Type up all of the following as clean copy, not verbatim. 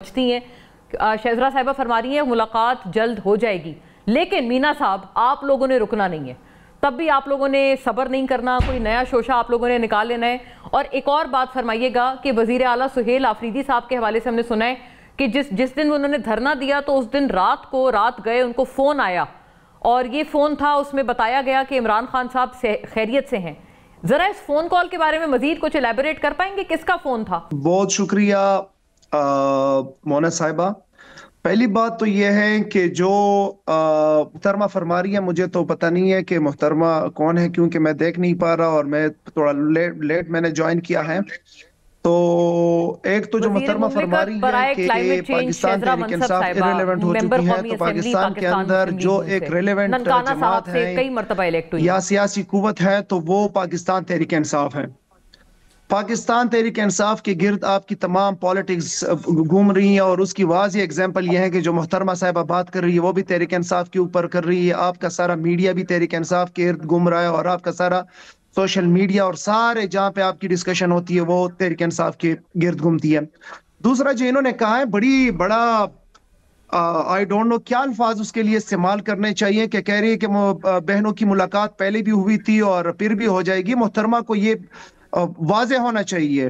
پہنچتی ہیں. شہزرہ صاحبہ فرما رہی ہیں ملاقات جلد ہو جائے گی، لیکن مینا صاحب آپ لوگوں نے رکنا نہیں ہے، تب بھی آپ لوگوں نے صبر نہیں کرنا، کوئی نیا شوشہ آپ لوگوں نے نکال لینا ہے. اور ایک اور بات فرمائیے گا کہ وزیر اعلیٰ سہیل آفریدی صاحب کے حوالے سے ہم نے سنا ہے کہ جس دن انہوں نے دھرنا دیا تو اس دن رات گئے ان کو فون آیا، اور یہ فون تھا، اس میں بتایا گیا کہ عمران خان صاحب خیریت سے ہیں. ذرا اس فون کال کے بارے میں مزید کچھ الیبوریٹ کر پائیں گے، کس کا فون تھا؟ بہت شکریہ مونا صاحبہ. پہلی بات تو یہ ہے کہ جو محترمہ فرما رہی ہے، مجھے تو پتہ نہیں ہے کہ محترمہ کون ہے، کیونکہ میں دیکھ نہیں پا رہا اور میں تھوڑا لیٹ میں نے جوائن کیا ہے. تو ایک تو جو محترمہ فرما رہی ہے کہ پاکستان تحریک انصاف irrelevant ہو چکی ہے، تو پاکستان کے اندر جو ایک ریلیونٹ جماعت ہے یا سیاسی قوت ہے تو وہ پاکستان تحریک انصاف ہے. پاکستان تحریک انصاف کے گرد آپ کی تمام پالیٹکس گھوم رہی ہیں، اور اس کی واضح اگزامپل یہ ہے کہ جو محترمہ صاحبہ بات کر رہی ہے وہ بھی تحریک انصاف کے اوپر کر رہی ہے. آپ کا سارا میڈیا بھی تحریک انصاف کے گرد گھوم رہا ہے، اور آپ کا سارا سوشل میڈیا اور سارے جہاں پہ آپ کی ڈسکشن ہوتی ہے وہ تحریک انصاف کے گرد گھومتی ہے. دوسرا جو انہوں نے کہا ہے بڑا آئی ڈونٹ نو کیا الفاظ اس کے لیے استعمال کرنے چاہیے، کہ کہہ رہی ہے کہ بہنوں کی ملاقات پہلے بھی ہوئی تھی اور پھر بھی ہو جائے گی. محترمہ کو یہ واضح ہونا چاہیے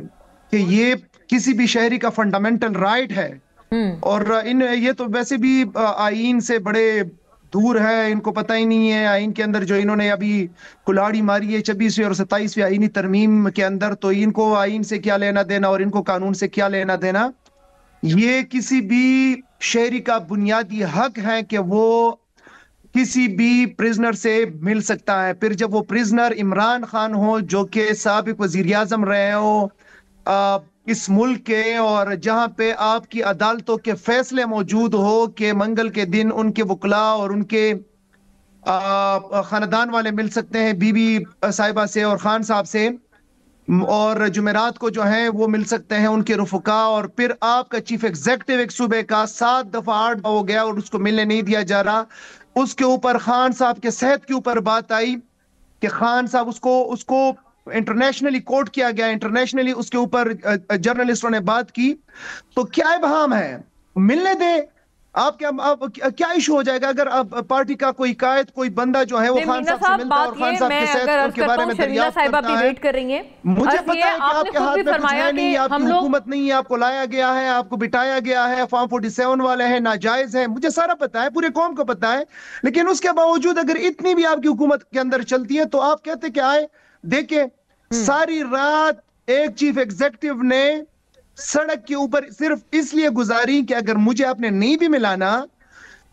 کہ یہ کسی بھی شہری کا فنڈامنٹل رائٹ ہے، اور یہ تو ویسے بھی آئین سے بڑے دور ہے، ان کو پتہ ہی نہیں ہے آئین کے اندر جو انہوں نے ابھی کلاڑی ماری ہے 26ویں اور 27ویں آئینی ترمیم کے اندر، تو ان کو آئین سے کیا لینا دینا اور ان کو قانون سے کیا لینا دینا. یہ کسی بھی شہری کا بنیادی حق ہے کہ وہ کسی بھی پریزنر سے مل سکتا ہے. پھر جب وہ پریزنر عمران خان ہو جو کہ سابق وزیر اعظم رہے ہو اس ملک کے، اور جہاں پہ آپ کی عدالتوں کے فیصلے موجود ہو کہ منگل کے دن ان کے وکلاء اور ان کے خاندان والے مل سکتے ہیں بی بی صاحبہ سے اور خان صاحب سے، اور جمعرات کو جو ہیں وہ مل سکتے ہیں ان کے رفقا، اور پھر آپ کا چیف ایگزیکٹو ایک صوبے کا 7 دفعہ 8 ہو گیا اور اس کو ملنے نہیں دیا جا رہا. اس کے اوپر خان صاحب کے صحت کے اوپر بات آئی کہ خان صاحب اس کو انٹرنیشنلی کوٹ کیا گیا، انٹرنیشنلی اس کے اوپر جرنلسٹوں نے بات کی. تو کیا ابہام ہے؟ ملنے دیں. آپ کیا ایشو ہو جائے گا اگر پارٹی کا کوئی قائد کوئی بندہ جو ہے وہ خان صاحب سے ملتا ہے اور خان صاحب کے صحت کے بارے میں دریافت کرتا ہے؟ مجھے پتا ہے کہ آپ کے ہاتھ میں کچھ ہے نہیں، آپ کی حکومت نہیں ہے، آپ کو لایا گیا ہے، آپ کو بٹایا گیا ہے، فارم 47 والے ہیں، ناجائز ہیں، مجھے سارا پتا ہے، پورے قوم کو پتا ہے. لیکن اس کے باوجود اگر اتنی بھی آپ کی حکومت کے اندر چلتی ہے تو آپ کہتے کہ آئے دیکھیں ساری رات ایک چیف ایگزیکٹو نے سڑک کے اوپر صرف اس لیے گزاری کہ اگر مجھے آپ نے نہیں بھی ملانا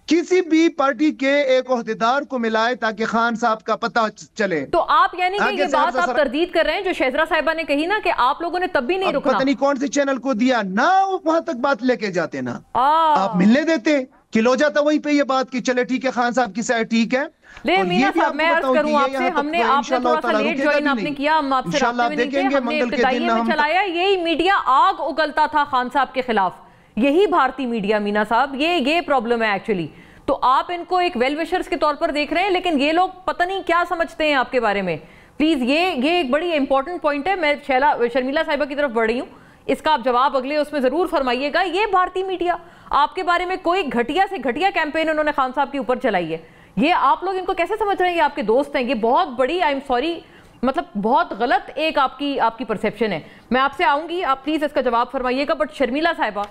کسی بھی پارٹی کے ایک عہدیدار کو ملائے تاکہ خان صاحب کا پتہ چلے. تو آپ یعنی کہ یہ بات آپ تردید کر رہے ہیں جو شہزرہ صاحبہ نے کہی نا کہ آپ لوگوں نے تب بھی نہیں رکنا؟ پتہ نہیں کون سے چینل کو دیا نا، وہاں تک بات لے کے جاتے نا، آپ ملنے دیتے کہ لو جاتا وہیں پہ یہ بات کہ چلے ٹھیک ہے خان صاحب کی سائڈ ٹھیک ہے. مینا صاحب میں عرض کروں آپ سے، ہم نے آپ نے تھوڑا سا لیٹ جوائن آپ نے کیا، ہم آپ سے رابطے میں نہیں تھے، ہم نے ابتدائیے میں چلایا، یہی میڈیا آگ اگلتا تھا خان صاحب کے خلاف، یہی بھارتی میڈیا مینا صاحب، یہ پرابلم ہے ایکچولی. تو آپ ان کو ایک ویل وشرز کے طور پر دیکھ رہے ہیں، لیکن یہ لوگ پتہ نہیں کیا سمجھتے ہیں آپ کے بارے میں. پلیز یہ ایک بڑی امپورٹنٹ پوائنٹ ہے. میں شرمیلا صاحبہ کی طرف بڑھ رہی ہوں، اس کا آپ جواب اگلے اس میں ضرور فرمائیے گا. یہ بھارتی میڈیا آپ کے بارے میں کوئی گھٹیا سے گھٹیا کیمپین انہوں نے خان صاحب کے اوپر چلائی ہے، یہ آپ لوگ ان کو کیسے سمجھ رہے ہیں؟ یہ آپ کے دوست ہیں، یہ بہت بڑی آئی ایم سوری مطلب بہت غلط ایک آپ کی پرسیپشن ہے. میں آپ سے آؤں گی، آپ پلیز اس کا جواب فرمائیے گا. بٹ شرمیلا صاحبہ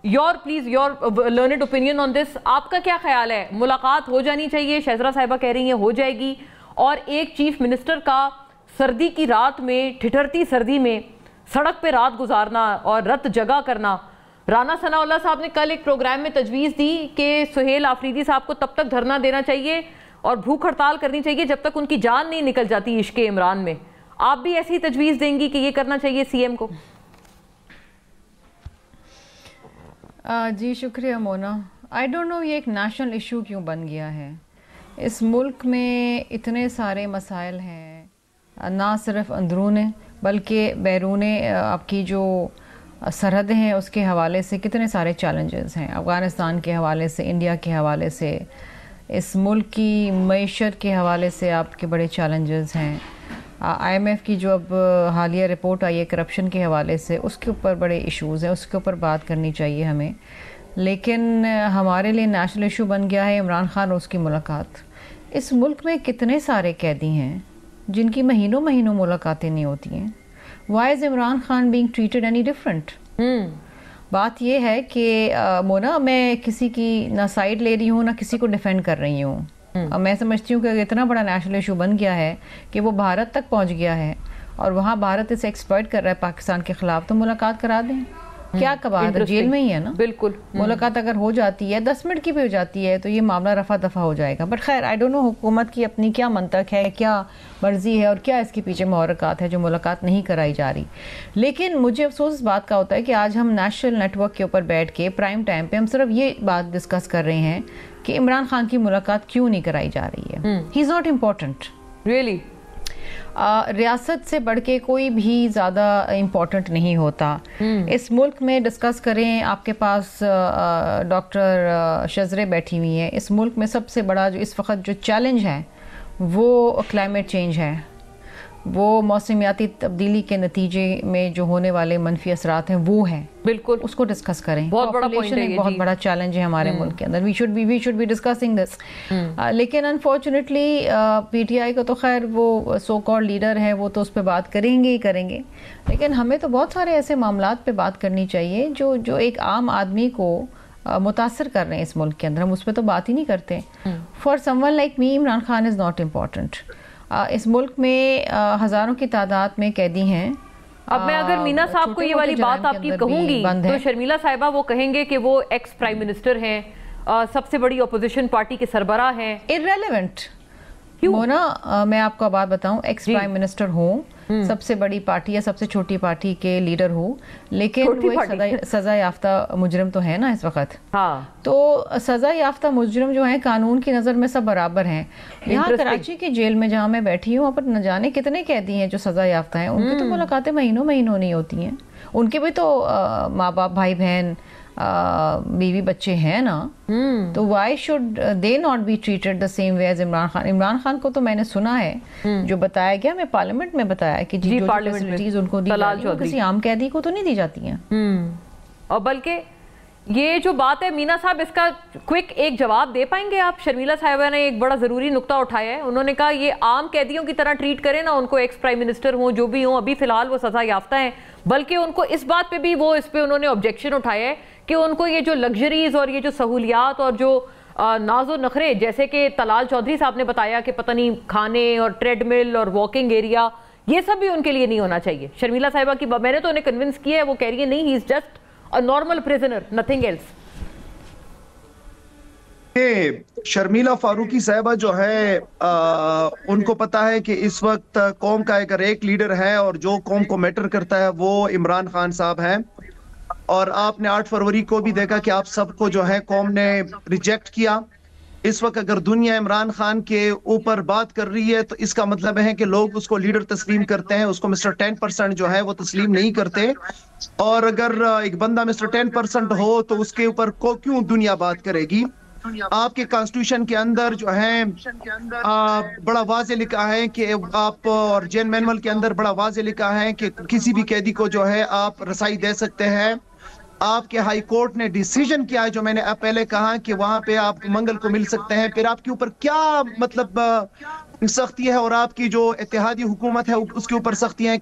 یور لرنڈ اوپینین آن دس، آپ کا کیا خیال ہے؟ ملاقات ہو جانی چاہیے، شہزرہ صاحبہ کہہ رہی ہیں ہو جائے گی، اور ایک چیف منسٹر کا سردی کی رات میں ٹھٹھرتی سردی میں سڑک پہ رات گزارنا اور رت جگہ کرنا. رانا ثناء اللہ صاحب نے کل ایک پروگرام میں تجویز دی کہ سہیل آفریدی صاحب کو تب تک دھرنا دینا چاہیے اور بھوک ہڑتال کرنی چاہیے جب تک ان کی جان نہیں نکل جاتی عشق عمران میں. آپ بھی ایسی تجویز دیں گی کہ یہ کرنا چاہیے سی ایم کو؟ جی شکریہ مونا. آئی ڈونٹ نو یہ ایک نیشنل ایشو کیوں بن گیا ہے. اس ملک میں اتنے سارے مسائل ہیں، نہ صرف اندرون بلکہ بیرون آپ کی جو سرحدیں ہیں اس کے حوالے سے کتنے سارے چیلنجز ہیں. افغانستان کے حوالے سے، انڈیا کے حوالے سے، اس ملک کی معیشت کے حوالے سے آپ کے بڑے چیلنجز ہیں. IMF کی جو اب حالیہ رپورٹ آئی ہے کرپشن کے حوالے سے، اس کے اوپر بڑے ایشوز ہیں، اس کے اوپر بات کرنی چاہیے ہمیں. لیکن ہمارے لیے نیشنل ایشو بن گیا ہے عمران خان اور اس کی ملاقات. اس ملک میں کتنے سارے قیدی ہیں جن کی مہینوں ملاقاتیں نہیں ہوتی ہیں. Why is Imran Khan being treated any different؟ بات یہ ہے کہ مونا، میں کسی کی نہ سائڈ لے رہی ہوں نہ کسی کو ڈیفینڈ کر رہی ہوں. میں سمجھتی ہوں کہ اتنا بڑا نیشنل ایشو بن گیا ہے کہ وہ بھارت تک پہنچ گیا ہے اور وہاں بھارت اسے ایکسپلائٹ کر رہا ہے پاکستان کے خلاف، تو ملاقات کرا دیں. کیا کباب ہے، جیل میں ہی ہے نا. بالکل. ملاقات اگر ہو جاتی ہے 10 منٹ کی بھی ہو جاتی ہے تو یہ معاملہ رفع دفع ہو جائے گا. بٹ خیر آئی ڈونٹ نو حکومت کی اپنی کیا منطق ہے، کیا مرضی ہے اور کیا اس کے پیچھے محرکات ہے جو ملاقات نہیں کرائی جا رہی. لیکن مجھے افسوس اس بات کا ہوتا ہے کہ آج ہم نیشنل نیٹ ورک کے اوپر بیٹھ کے پرائم ٹائم پہ ہم صرف یہ بات ڈسکس کر رہے ہیں کہ عمران خان کی ملاقات کیوں نہیں کرائی جا رہی ہے. ہی از ناٹ امپورٹنٹ ریئلی. ریاست سے بڑھ کے کوئی بھی زیادہ امپورٹنٹ نہیں ہوتا. اس ملک میں ڈسکس کریں، آپ کے پاس ڈاکٹر شزرے بیٹھی ہوئی ہیں. اس ملک میں سب سے بڑا جو اس وقت جو چیلنج ہے وہ کلائمیٹ چینج ہے، وہ موسمیاتی تبدیلی کے نتیجے میں جو ہونے والے منفی اثرات ہیں وہ ہیں. بالکل اس کو ڈسکس کریں. بہت بڑا پوائنٹ ہے، ایک بہت بڑا چیلنج ہے ہمارے ملک کے اندر. We should be discussing this. لیکن انفارچونیٹلی PTI کا تو خیر وہ سو کالڈ لیڈر ہے، وہ تو اس پہ بات کریں گے. لیکن ہمیں تو بہت سارے ایسے معاملات پہ بات کرنی چاہیے جو ایک عام آدمی کو متاثر کر رہے ہیں اس ملک کے اندر. ہم اس پہ تو بات ہی نہیں کرتے. For someone like me, Imran Khan is not important. اس ملک میں ہزاروں کی تعداد میں قیدی ہیں. اب میں اگر مینا صاحب کو یہ والی بات آپ کی کہوں گی تو شرمیلا صاحبہ وہ کہیں گے کہ وہ ایکس پرائم منسٹر ہیں، سب سے بڑی اپوزیشن پارٹی کے سربراہ ہیں. irrelevant. مونا میں آپ کو بات بتاؤں، ایکس پرائم منسٹر ہوں، سب سے بڑی پارٹی یا سب سے چھوٹی پارٹی کے لیڈر ہوں، لیکن وہ سزا یافتہ مجرم تو ہے نا اس وقت. تو سزا یافتہ مجرم جو ہیں قانون کی نظر میں سب برابر ہیں. یہاں کراچی کی جیل میں جہاں میں بیٹھی ہوں، وہاں پر نہ جانے کتنے قیدی ہیں جو سزا یافتہ ہیں. ان کی تو ملاقاتیں مہینوں نہیں ہوتی ہیں. ان کے بھی تو ماں باپ، بھائی بہن، بیوی بچے ہیں نا. تو why should they not be treated the same way as Imran Khan. Imran Khan کو تو میں نے سنا ہے جو بتایا گیا، میں پارلیمنٹ میں بتایا کہ جو فیسلٹیز ان کو دی جاتی ہیں کسی عام قیدی کو تو نہیں دی جاتی ہیں. اور بلکہ یہ جو بات ہے مینا صاحب، اس کا کوئک ایک جواب دے پائیں گے آپ؟ شرمیلا صاحبہ نے ایک بڑا ضروری نقطہ اٹھایا ہے. انہوں نے کہا یہ عام قیدیوں کی طرح ٹریٹ کریں نا ان کو، ایکس پرائم منسٹر ہوں جو بھی ہوں، ابھی فی الحال وہ سزا یافتہ ہیں. بلکہ ان کو اس بات پہ بھی اس پہ انہوں نے آبجیکشن اٹھایا ہے کہ ان کو یہ جو لگژریز اور یہ جو سہولیات اور جو ناز و نخرے، جیسے کہ طلال چودھری صاحب نے بتایا کہ پتہ نہیں کھانے اور ٹریڈ مل اور واکنگ ایریا، یہ سب بھی ان کے لیے نہیں ہونا چاہیے. شرمیلا صاحبہ کی میں نے تو انہیں کنونس کیا ہے، وہ کہہ رہی ہے نہیں، he is just a normal prisoner, nothing else. Sharmila Farooqui صاحبہ جو ہے ان کو پتا ہے کہ اس وقت قوم کا ایک لیڈر ہے اور جو قوم کو میٹر کرتا ہے وہ عمران خان صاحب ہیں. اور آپ نے 8 فروری کو بھی دیکھا کہ آپ سب کو جو ہے قوم نے ریجیکٹ کیا. اس وقت اگر دنیا عمران خان کے اوپر بات کر رہی ہے تو اس کا مطلب ہے کہ لوگ اس کو لیڈر تسلیم کرتے ہیں، اس کو مسٹر 10% جو ہے وہ تسلیم نہیں کرتے. اور اگر ایک بندہ مسٹر 10% ہو تو اس کے اوپر کیوں دنیا بات کرے گی؟ آپ کے کانسٹیٹیوشن کے اندر جو ہے بڑا واضح لکھا ہے کہ آپ، اور جین مینول کے اندر بڑا واضح لکھا ہے کہ کسی بھی قیدی کو جو ہے آپ رسائی دے سکتے ہیں. آپ کے ہائی کورٹ نے ڈیسیجن کیا ہے، جو میں نے پہلے کہا کہ وہاں پہ آپ منگل کو مل سکتے ہیں. پھر آپ کے اوپر کیا مطلب سختی ہے، اور آپ کی جو اتحادی حکومت ہے اس کے اوپر سختیاں